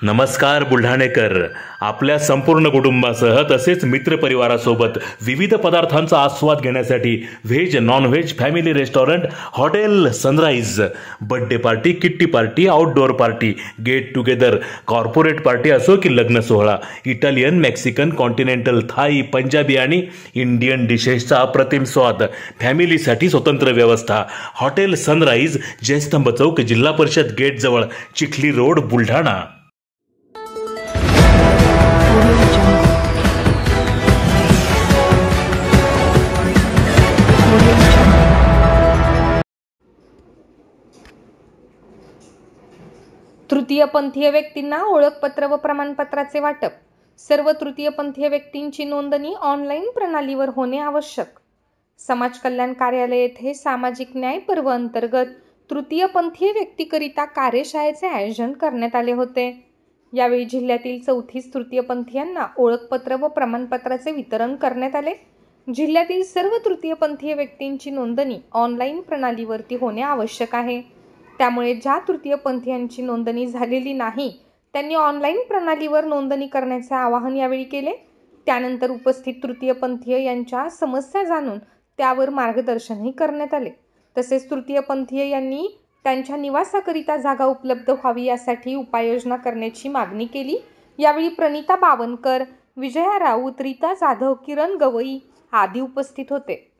नमस्कार बुलढाणेकर. आपल्या संपूर्ण कुटुंबासह तसेच मित्रपरिवारासोबत विविध पदार्थांचा आस्वाद घेण्यासाठी veg non veg family restaurant hotel sunrise. Birthday party, kitty party, outdoor party, get together, corporate party असो की लग्न सोहळा, Italian, Mexican, continental, Thai, Punjabi आणि इंडियन डिशेसचा अप्रतिम स्वाद. फॅमिलीसाठी स्वतंत्र व्यवस्था. हॉटेल सनराइज, जयस्तंभ चौक, जिल्हा परिषद गेट जवळ, चिखली रोड, बुलढाणा. तृतीयपंथीय व्यक्तींना ओळखपत्र व प्रमाणपत्राचे वाटप. सर्व तृतीयपंथीय व्यक्तींची नोंदणी ऑनलाईन प्रणालीवर होणे आवश्यक. समाज कल्याण कार्यालय येथे सामाजिक न्याय पर्व अंतर्गत तृतीयपंथीय व्यक्तीकरिता कार्यशाळेचे आयोजन करण्यात आले होते. यावेळी जिल्ह्यातील 34 तृतीयपंथीयांना ओळखपत्र व प्रमाणपत्राचे वितरण करण्यात आले. जिल्ह्यातील सर्व तृतीयपंथीय व्यक्तींची नोंदणी ऑनलाईन प्रणालीवरती होणे आवश्यक आहे. त्यामुळे ज्या तृतीयपंथीयांची नोंदणी झालेली नाही त्यांनी ऑनलाईन प्रणालीवर नोंदणी करण्याचे आवाहन यावेळी केले. त्यानंतर उपस्थित तृतीयपंथीय यांच्या समस्या जाणून त्यावर मार्गदर्शनही करण्यात आले. तसेच तृतीयपंथीय यांनी त्यांच्या निवासाकरिता जागा उपलब्ध व्हावी यासाठी उपाययोजना करण्याची मागणी केली. यावेळी प्रणिता बावनकर, विजया राऊत, रीता जाधव, किरण गवई आदी उपस्थित होते.